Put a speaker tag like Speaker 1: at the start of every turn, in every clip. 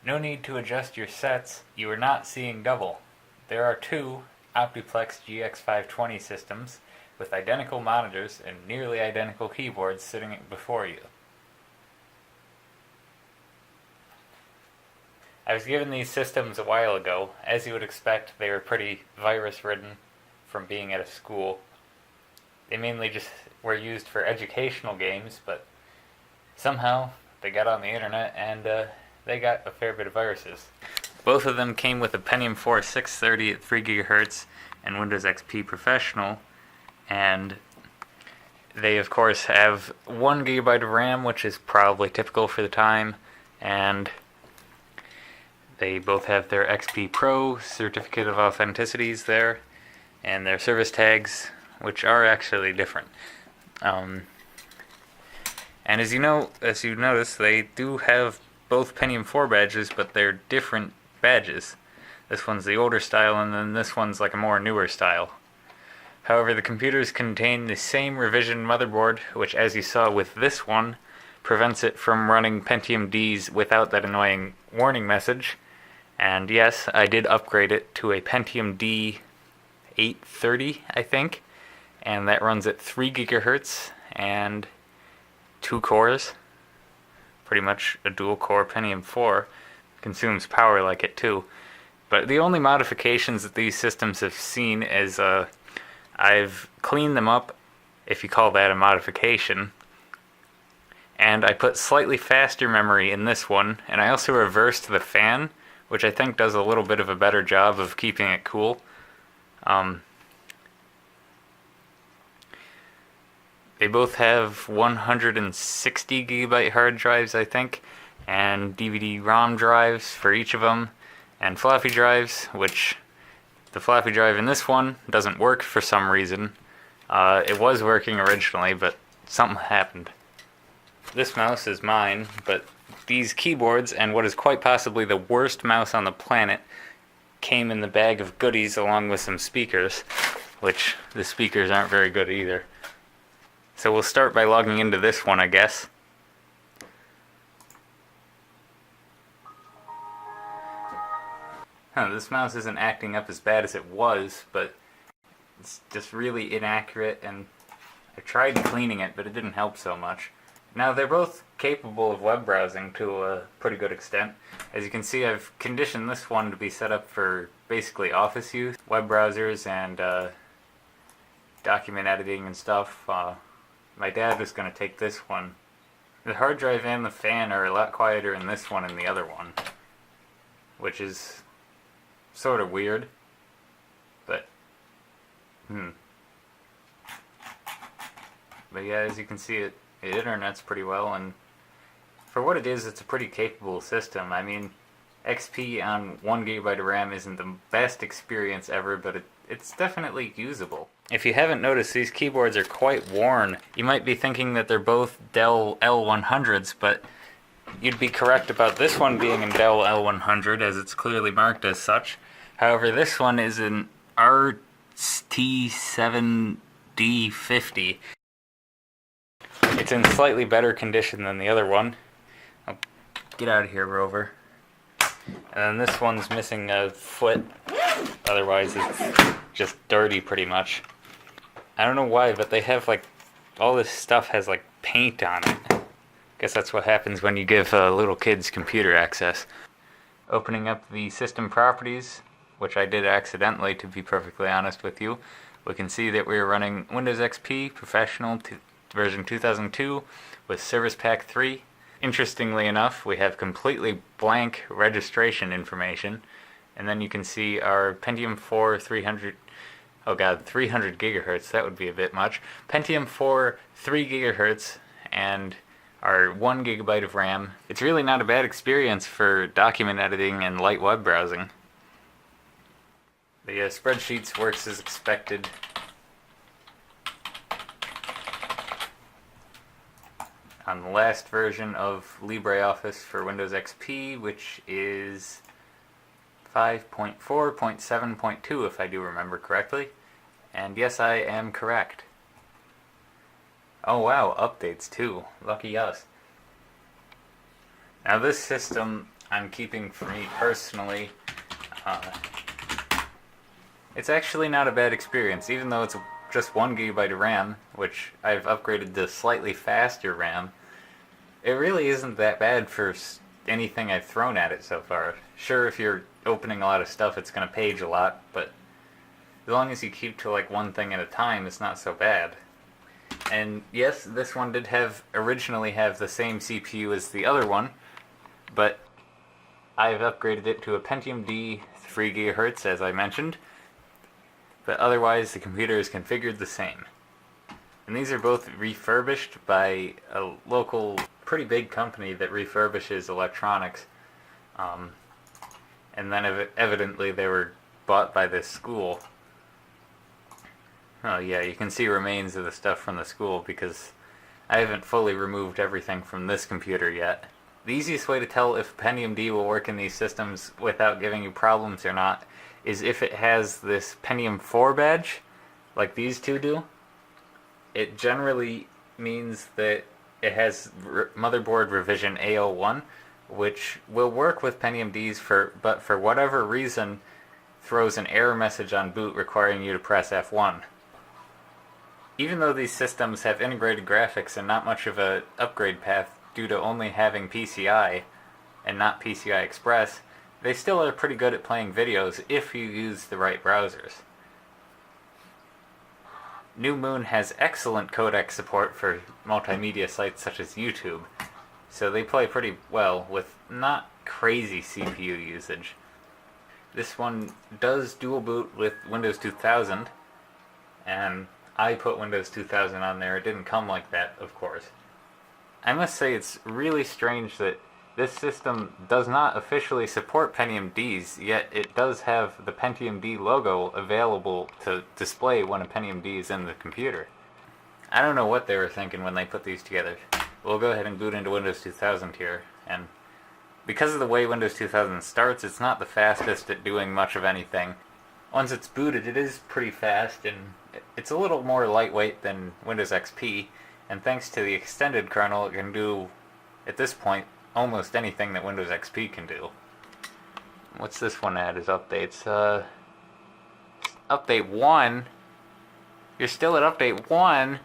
Speaker 1: No need to adjust your sets, you are not seeing double. There are two Optiplex GX520 systems with identical monitors and nearly identical keyboards sitting before you. I was given these systems a while ago. As you would expect, they were pretty virus-ridden from being at a school. They mainly just were used for educational games, but somehow they got on the internet and they got a fair bit of viruses. Both of them came with a Pentium 4 630 at 3 GHz and Windows XP Professional, and they of course have 1 GB of RAM, which is probably typical for the time, and they both have their XP Pro certificate of authenticities there, and their service tags, which are actually different. And as you notice, they do have both Pentium 4 badges, but they're different badges. This one's the older style, and then this one's like a more newer style. However, the computers contain the same revision motherboard, which, as you saw with this one, prevents it from running Pentium Ds without that annoying warning message. And yes, I did upgrade it to a Pentium D 830, I think, and that runs at 3 GHz and 2 cores. Pretty much a dual core Pentium 4. Consumes power like it too. But the only modifications that these systems have seen is I've cleaned them up, if you call that a modification, and I put slightly faster memory in this one, and I also reversed the fan, which I think does a little bit of a better job of keeping it cool. They both have 160 GB hard drives, I think, and DVD-ROM drives for each of them, and floppy drives, which the floppy drive in this one doesn't work for some reason. It was working originally, but something happened. This mouse is mine, but these keyboards, and what is quite possibly the worst mouse on the planet, came in the bag of goodies along with some speakers, which the speakers aren't very good either. So we'll start by logging into this one, I guess. This mouse isn't acting up as bad as it was, but it's just really inaccurate, and I tried cleaning it, but it didn't help so much. Now, they're both capable of web browsing to a pretty good extent. As you can see, I've conditioned this one to be set up for basically office use, web browsers, and document editing and stuff. My dad was going to take this one. The hard drive and the fan are a lot quieter in this one than the other one, which is sort of weird, but But yeah, as you can see, it internets pretty well, and for what it is, it's a pretty capable system. I mean, XP on 1 GB of RAM isn't the best experience ever, but it's definitely usable. If you haven't noticed, these keyboards are quite worn. You might be thinking that they're both Dell L100s, but you'd be correct about this one being a Dell L100, as it's clearly marked as such. However, this one is an RT7D50. It's in slightly better condition than the other one. Oh, get out of here, Rover. And then this one's missing a foot. Otherwise, it's just dirty, pretty much. I don't know why, but they have, like, all this stuff has, like, paint on it. Guess that's what happens when you give little kids computer access. Opening up the system properties, which I did accidentally, to be perfectly honest with you, we can see that we're running Windows XP Professional version 2002 with Service Pack 3. Interestingly enough, we have completely blank registration information, and then you can see our Pentium 4 300 gigahertz, that would be a bit much. Pentium 4 3 gigahertz and our 1 gigabyte of RAM. It's really not a bad experience for document editing and light web browsing. The spreadsheets works as expected. On the last version of LibreOffice for Windows XP, which is 5.4.7.2 if I do remember correctly. And yes, I am correct. Oh wow, updates too. Lucky us. Now this system, I'm keeping for me personally. It's actually not a bad experience, even though it's just 1 gigabyte of RAM, which I've upgraded to slightly faster RAM. It really isn't that bad for anything I've thrown at it so far. Sure, if you're opening a lot of stuff, it's going to page a lot, but as long as you keep to like one thing at a time, it's not so bad. And yes, this one did originally have the same CPU as the other one, but I've upgraded it to a Pentium D 3 GHz, as I mentioned, but otherwise the computer is configured the same. And these are both refurbished by a local, pretty big company that refurbishes electronics. And then evidently they were bought by this school. Oh yeah, you can see remains of the stuff from the school because I haven't fully removed everything from this computer yet. The easiest way to tell if Pentium D will work in these systems without giving you problems or not is if it has this Pentium 4 badge, like these two do. It generally means that it has motherboard revision A01, which will work with Pentium Ds, but for whatever reason throws an error message on boot requiring you to press F1. Even though these systems have integrated graphics and not much of an upgrade path due to only having PCI and not PCI Express, they still are pretty good at playing videos if you use the right browsers. New Moon has excellent codec support for multimedia sites such as YouTube, so they play pretty well with not crazy CPU usage. This one does dual boot with Windows 2000, and I put Windows 2000 on there. It didn't come like that, of course. I must say it's really strange that this system does not officially support Pentium Ds, yet it does have the Pentium D logo available to display when a Pentium D is in the computer. I don't know what they were thinking when they put these together. We'll go ahead and boot into Windows 2000 here, and because of the way Windows 2000 starts, it's not the fastest at doing much of anything. Once it's booted, it is pretty fast, and it's a little more lightweight than Windows XP, and thanks to the extended kernel, it can do, at this point, almost anything that Windows XP can do. What's this one at as updates? Update 1? You're still at update 1?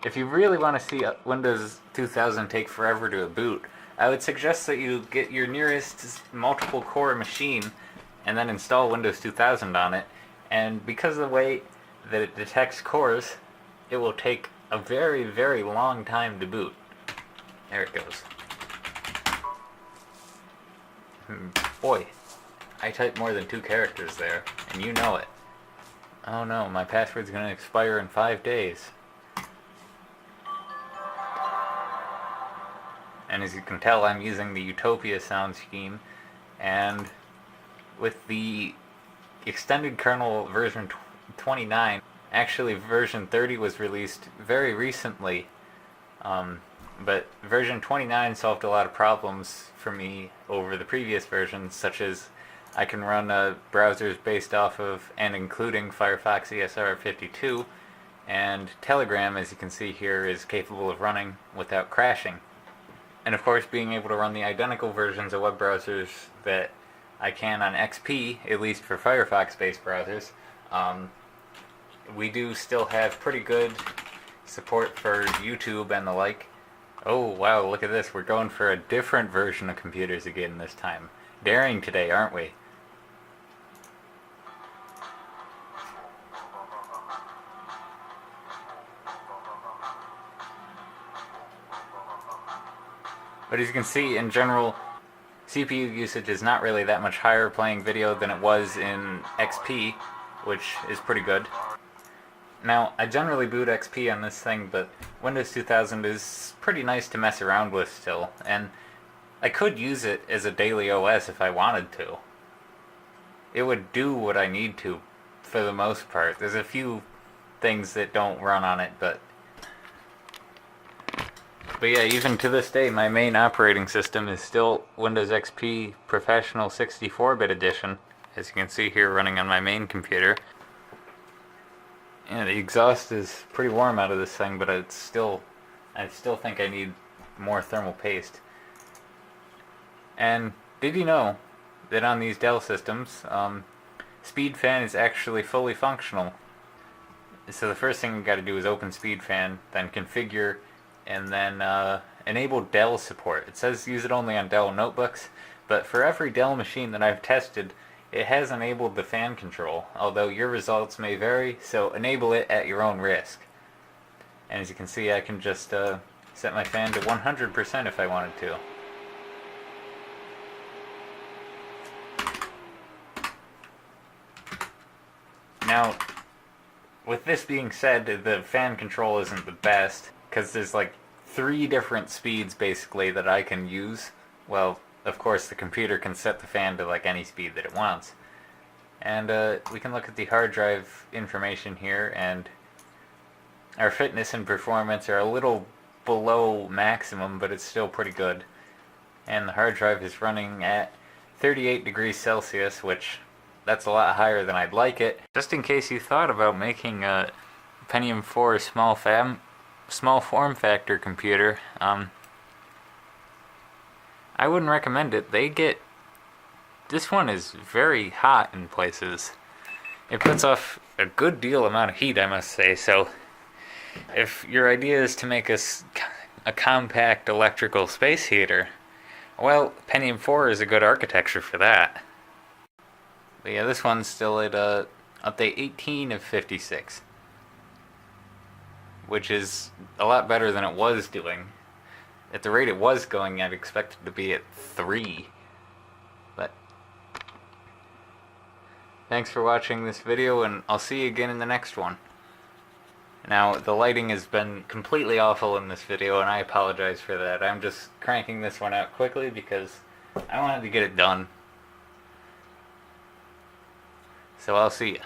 Speaker 1: If you really want to see Windows 2000 take forever to boot, I would suggest that you get your nearest multiple core machine and then install Windows 2000 on it, and because of the way that it detects cores, it will take a very, very long time to boot. There it goes. Boy, I typed more than 2 characters there, and you know it. Oh no, my password's gonna expire in 5 days. And as you can tell, I'm using the Utopia sound scheme, and with the extended kernel version 29, actually version 30 was released very recently, but version 29 solved a lot of problems for me over the previous versions, such as I can run browsers based off of and including Firefox ESR 52, and Telegram, as you can see here, is capable of running without crashing. And of course, being able to run the identical versions of web browsers that I can on XP, at least for Firefox-based browsers, we do still have pretty good support for YouTube and the like. Oh wow, look at this. We're going for a different version of computers again this time. Daring today, aren't we? But as you can see, in general, CPU usage is not really that much higher playing video than it was in XP, which is pretty good. Now, I generally boot XP on this thing, but Windows 2000 is pretty nice to mess around with still, and I could use it as a daily OS if I wanted to. It would do what I need to, for the most part. There's a few things that don't run on it, but yeah, even to this day, my main operating system is still Windows XP Professional 64-bit edition, as you can see here running on my main computer. Yeah, the exhaust is pretty warm out of this thing, but I still think I need more thermal paste. And did you know that on these Dell systems, Speed Fan is actually fully functional? So the first thing you got to do is open Speed Fan, then configure, and then enable Dell support. It says use it only on Dell notebooks, but for every Dell machine that I've tested, it has enabled the fan control, although your results may vary, so enable it at your own risk. And as you can see, I can just set my fan to 100% if I wanted to. Now, with this being said, the fan control isn't the best, because there's like 3 different speeds basically that I can use. Well, of course the computer can set the fan to like any speed that it wants. And we can look at the hard drive information here, and our fitness and performance are a little below maximum, but it's still pretty good. And the hard drive is running at 38 degrees Celsius, which that's a lot higher than I'd like it. Just in case you thought about making a Pentium 4 small form factor computer, I wouldn't recommend it. This one is very hot in places. It puts off a good deal amount of heat, I must say, so if your idea is to make a compact electrical space heater, well, Pentium 4 is a good architecture for that. But yeah, this one's still at update 18 of 56, which is a lot better than it was doing. At the rate it was going, I'd expect it to be at 3. But thanks for watching this video, and I'll see you again in the next one. Now, the lighting has been completely awful in this video, and I apologize for that. I'm just cranking this one out quickly because I wanted to get it done. So I'll see ya.